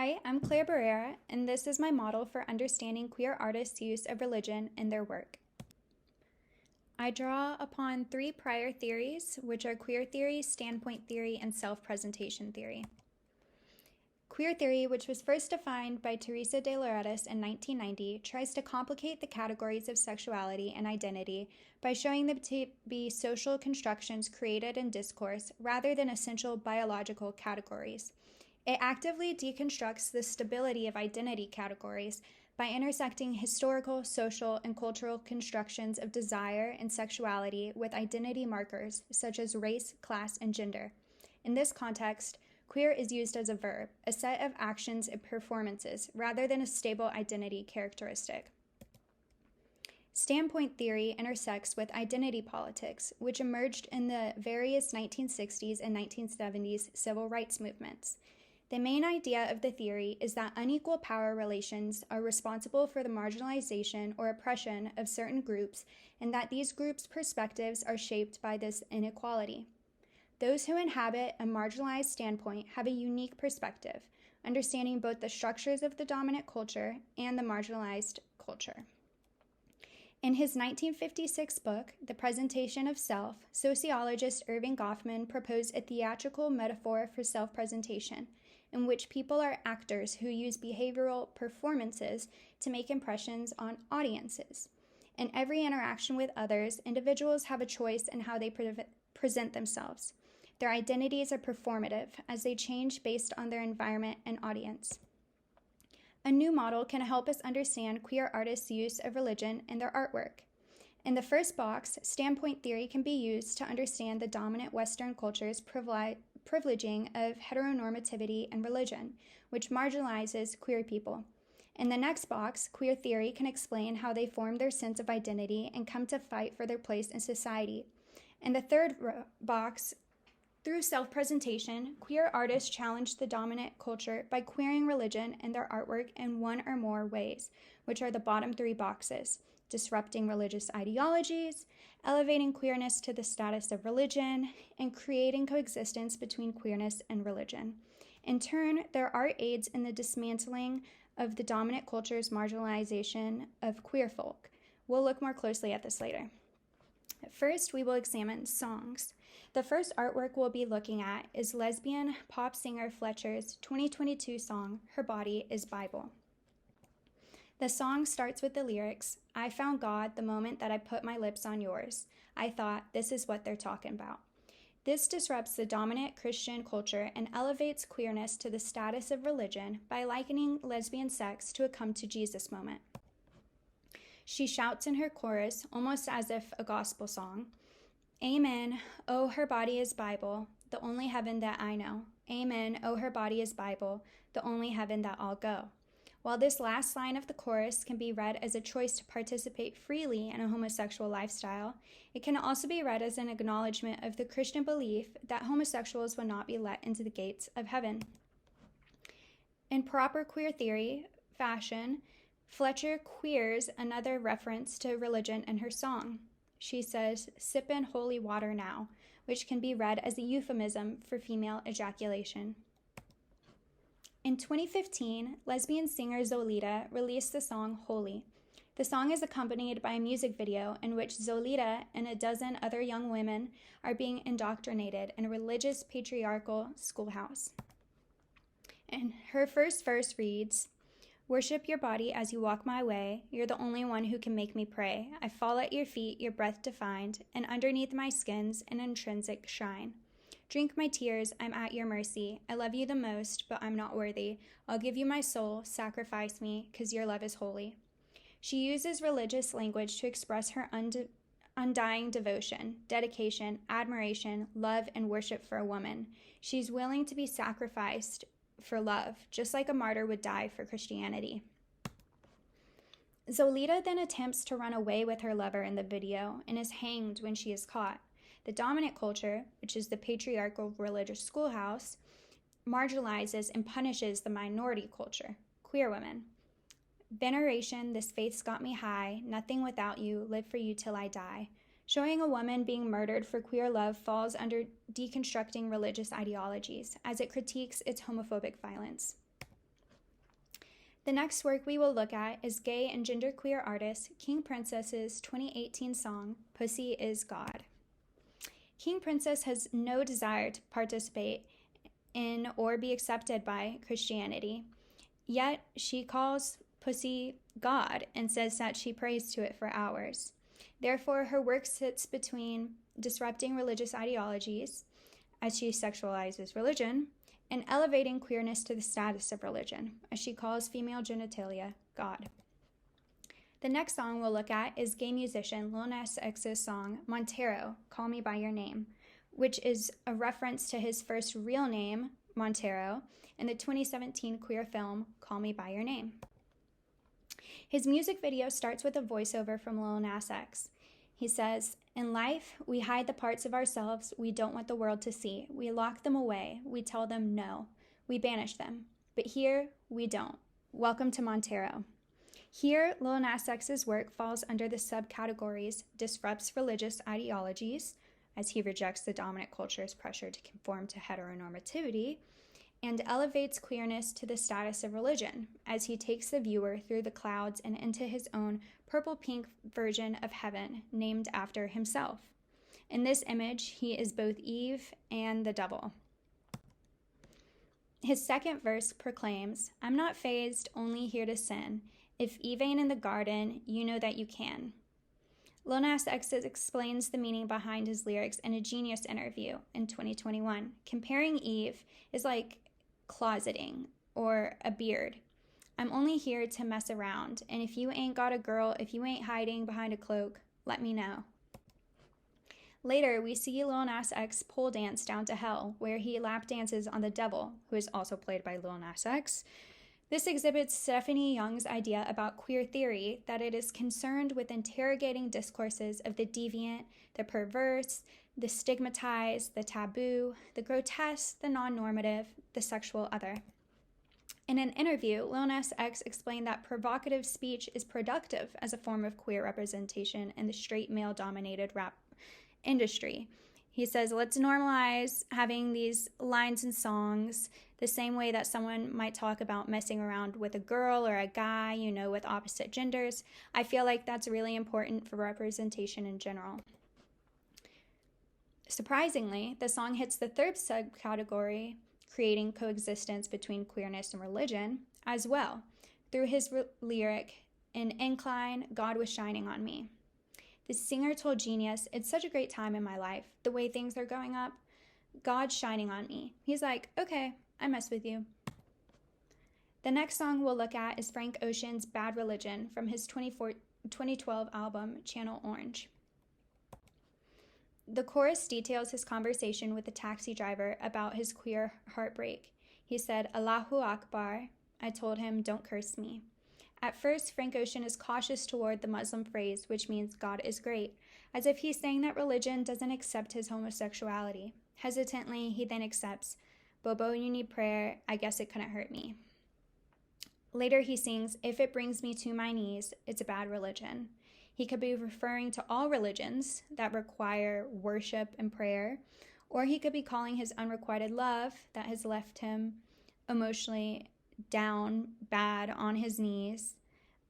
Hi, I'm Claire Barrera, and this is my model for understanding queer artists' use of religion in their work. I draw upon three prior theories, which are queer theory, standpoint theory, and self-presentation theory. Queer theory, which was first defined by Teresa de Lauretis in 1990, tries to complicate the categories of sexuality and identity by showing them to be social constructions created in discourse rather than essential biological categories. It actively deconstructs the stability of identity categories by intersecting historical, social, and cultural constructions of desire and sexuality with identity markers such as race, class, and gender. In this context, queer is used as a verb, a set of actions and performances, rather than a stable identity characteristic. Standpoint theory intersects with identity politics, which emerged in the various 1960s and 1970s civil rights movements. The main idea of the theory is that unequal power relations are responsible for the marginalization or oppression of certain groups, and that these groups' perspectives are shaped by this inequality. Those who inhabit a marginalized standpoint have a unique perspective, understanding both the structures of the dominant culture and the marginalized culture. In his 1956 book, The Presentation of Self, sociologist Erving Goffman proposed a theatrical metaphor for self-presentation, in which people are actors who use behavioral performances to make impressions on audiences. In every interaction with others, individuals have a choice in how they present themselves. Their identities are performative, as they change based on their environment and audience. A new model can help us understand queer artists' use of religion in their artwork. In the first box, standpoint theory can be used to understand the dominant Western culture's privileging of heteronormativity and religion, which marginalizes queer people. In the next box, queer theory can explain how they form their sense of identity and come to fight for their place in society. In the third box, through self-presentation, queer artists challenge the dominant culture by queering religion in their artwork in one or more ways, which are the bottom three boxes: disrupting religious ideologies, elevating queerness to the status of religion, and creating coexistence between queerness and religion. In turn, their art aids in the dismantling of the dominant culture's marginalization of queer folk. We'll look more closely at this later. First, we will examine songs. The first artwork we'll be looking at is lesbian pop singer Fletcher's 2022 song, Her Body is Bible. The song starts with the lyrics, "I found God the moment that I put my lips on yours. I thought, this is what they're talking about." This disrupts the dominant Christian culture and elevates queerness to the status of religion by likening lesbian sex to a come to Jesus moment. She shouts in her chorus, almost as if a gospel song, "Amen, oh, her body is Bible, the only heaven that I know. Amen, oh, her body is Bible, the only heaven that I'll go." While this last line of the chorus can be read as a choice to participate freely in a homosexual lifestyle, it can also be read as an acknowledgement of the Christian belief that homosexuals will not be let into the gates of heaven. In proper queer theory fashion, Fletcher queers another reference to religion in her song. She says, "Sippin' holy water now," which can be read as a euphemism for female ejaculation. In 2015, lesbian singer Zolita released the song Holy. The song is accompanied by a music video in which Zolita and a dozen other young women are being indoctrinated in a religious patriarchal schoolhouse. And her first verse reads, "Worship your body as you walk my way. You're the only one who can make me pray. I fall at your feet, your breath defined, and underneath my skin's an intrinsic shine. Drink my tears, I'm at your mercy. I love you the most, but I'm not worthy. I'll give you my soul, sacrifice me, 'cause your love is holy." She uses religious language to express her undying devotion, dedication, admiration, love, and worship for a woman. She's willing to be sacrificed for love, just like a martyr would die for Christianity. Zolita then attempts to run away with her lover in the video and is hanged when she is caught. The dominant culture, which is the patriarchal religious schoolhouse, marginalizes and punishes the minority culture, queer women. "Veneration, this faith's got me high, nothing without you, live for you till I die." Showing a woman being murdered for queer love falls under deconstructing religious ideologies, as it critiques its homophobic violence. The next work we will look at is gay and genderqueer artist King Princess's 2018 song, Pussy is God. King Princess has no desire to participate in or be accepted by Christianity, yet she calls pussy God and says that she prays to it for hours. Therefore, her work sits between disrupting religious ideologies, as she sexualizes religion, and elevating queerness to the status of religion, as she calls female genitalia God. The next song we'll look at is gay musician Lil Nas X's song, Montero, Call Me By Your Name, which is a reference to his first real name, Montero, in the 2017 queer film, Call Me By Your Name. His music video starts with a voiceover from Lil Nas X. He says, "In life, we hide the parts of ourselves we don't want the world to see. We lock them away. We tell them no. We banish them. But here, we don't. Welcome to Montero." Here, Lil Nas X's work falls under the subcategories disrupts religious ideologies, as he rejects the dominant culture's pressure to conform to heteronormativity, and elevates queerness to the status of religion, as he takes the viewer through the clouds and into his own purple-pink version of heaven, named after himself. In this image, he is both Eve and the devil. His second verse proclaims, "I'm not fazed, only here to sin. If Eve ain't in the garden, you know that you can." Lil Nas X explains the meaning behind his lyrics in a Genius interview in 2021. Comparing Eve is like closeting or a beard. "I'm only here to mess around, and if you ain't got a girl, if you ain't hiding behind a cloak, let me know." Later, we see Lil Nas X pole dance down to hell, where he lap dances on the devil, who is also played by Lil Nas X. This exhibits Stephanie Young's idea about queer theory, that it is concerned with interrogating discourses of the deviant, the perverse, the stigmatized, the taboo, the grotesque, the non-normative, the sexual other. In an interview, Lil Nas X explained that provocative speech is productive as a form of queer representation in the straight male-dominated rap industry. He says, "Let's normalize having these lines and songs the same way that someone might talk about messing around with a girl or a guy, with opposite genders. I feel like that's really important for representation in general." Surprisingly, the song hits the third subcategory, creating coexistence between queerness and religion, as well, through his lyric, "In Incline, God was shining on me." The singer told Genius, "It's such a great time in my life, the way things are going up. God's shining on me." He's like, "Okay, I mess with you." The next song we'll look at is Frank Ocean's Bad Religion from his 2012 album, Channel Orange. The chorus details his conversation with the taxi driver about his queer heartbreak. He said, "Allahu Akbar." I told him, "Don't curse me." At first, Frank Ocean is cautious toward the Muslim phrase, which means God is great, as if he's saying that religion doesn't accept his homosexuality. Hesitantly, he then accepts, "Bobo, you need prayer. I guess it couldn't hurt me." Later, he sings, "If it brings me to my knees, it's a bad religion." He could be referring to all religions that require worship and prayer, or he could be calling his unrequited love that has left him emotionally down bad on his knees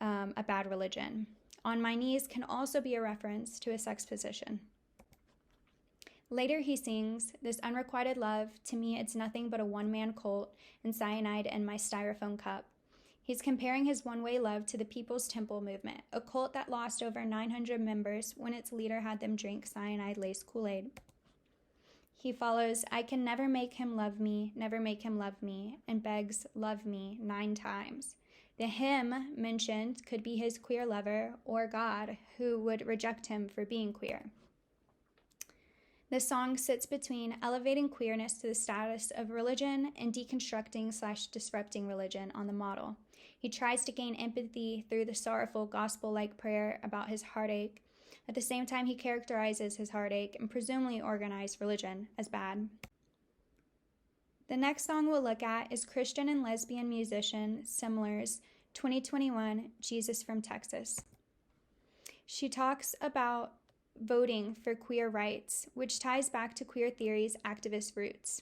a bad religion. "On my knees" can also be a reference to a sex position. Later he sings, "This unrequited love, to me it's nothing but a one-man cult and cyanide in my styrofoam cup." He's comparing his one-way love to the People's Temple movement, a cult that lost over 900 members when its leader had them drink cyanide-laced Kool-Aid. He follows, "I can never make him love me, never make him love me," and begs, "Love me," 9 times. The him mentioned could be his queer lover or God, who would reject him for being queer. The song sits between elevating queerness to the status of religion and deconstructing/disrupting religion on the model. He tries to gain empathy through the sorrowful gospel-like prayer about his heartache. At the same time, he characterizes his heartache and presumably organized religion as bad. The next song we'll look at is Christian and lesbian musician Simler's 2021 Jesus from Texas. She talks about voting for queer rights, which ties back to queer theory's activist roots.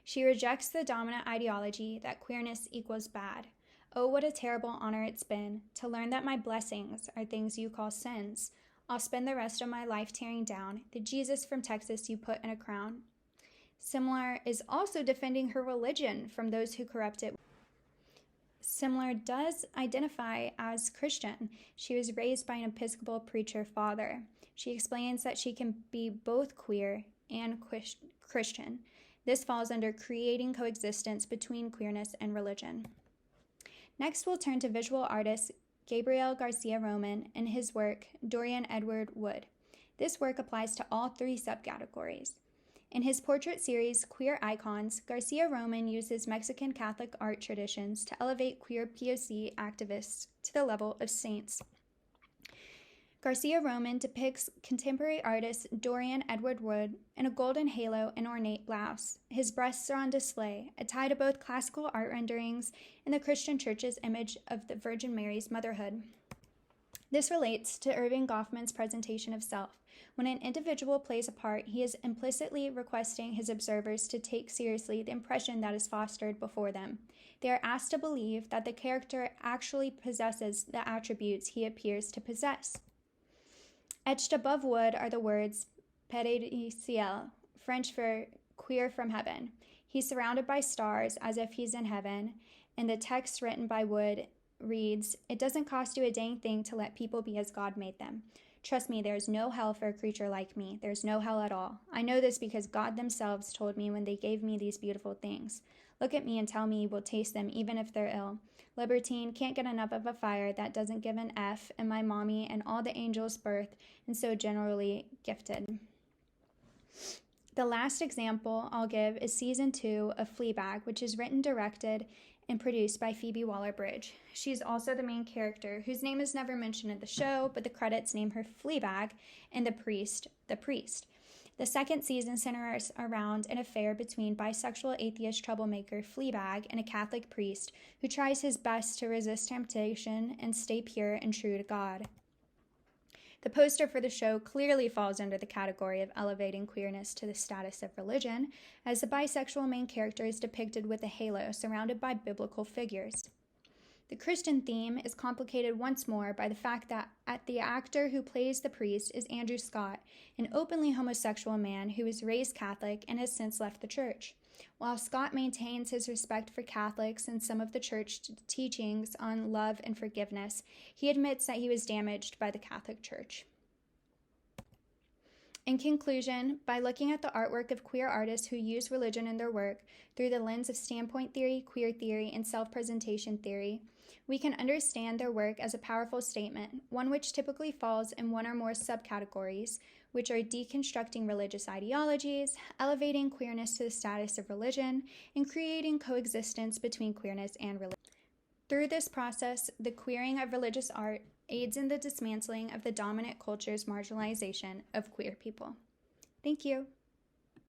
She rejects the dominant ideology that queerness equals bad. Oh, what a terrible honor it's been to learn that my blessings are things you call sins. I'll spend the rest of my life tearing down the Jesus from Texas you put in a crown. Simler is also defending her religion from those who corrupt it. Simler does identify as Christian. She was raised by an Episcopal preacher father. She explains that she can be both queer and Christian. This falls under creating coexistence between queerness and religion. Next, we'll turn to visual artist Gabriel Garcia Roman and his work, Dorian Edward Wood. This work applies to all three subcategories. In his portrait series, Queer Icons, Garcia Roman uses Mexican Catholic art traditions to elevate queer POC activists to the level of saints. Garcia Roman depicts contemporary artist Dorian Edward Wood in a golden halo and ornate blouse. His breasts are on display, a tie to both classical art renderings and the Christian Church's image of the Virgin Mary's motherhood. This relates to Erving Goffman's presentation of self. When an individual plays a part, he is implicitly requesting his observers to take seriously the impression that is fostered before them. They are asked to believe that the character actually possesses the attributes he appears to possess. Etched above Wood are the words Pere du ciel, French for queer from heaven. He's surrounded by stars as if he's in heaven, and the text written by Wood reads, "It doesn't cost you a dang thing to let people be as God made them. Trust me, there's no hell for a creature like me. There's no hell at all. I know this because God themselves told me when they gave me these beautiful things. Look at me and tell me you will taste them even if they're ill. Libertine can't get enough of a fire that doesn't give an F, and my mommy and all the angels birth, and so generally gifted." The last example I'll give is season 2 of Fleabag, which is written, directed, and produced by Phoebe Waller-Bridge. She's also the main character, whose name is never mentioned in the show, but the credits name her Fleabag, and the priest. The second season centers around an affair between bisexual atheist troublemaker Fleabag and a Catholic priest who tries his best to resist temptation and stay pure and true to God. The poster for the show clearly falls under the category of elevating queerness to the status of religion, as the bisexual main character is depicted with a halo surrounded by biblical figures. The Christian theme is complicated once more by the fact that the actor who plays the priest is Andrew Scott, an openly homosexual man who was raised Catholic and has since left the church. While Scott maintains his respect for Catholics and some of the church teachings on love and forgiveness, he admits that he was damaged by the Catholic Church. In conclusion, by looking at the artwork of queer artists who use religion in their work through the lens of standpoint theory, queer theory, and self-presentation theory, we can understand their work as a powerful statement, one which typically falls in one or more subcategories, which are deconstructing religious ideologies, elevating queerness to the status of religion, and creating coexistence between queerness and religion. Through this process, the queering of religious art aids in the dismantling of the dominant culture's marginalization of queer people. Thank you.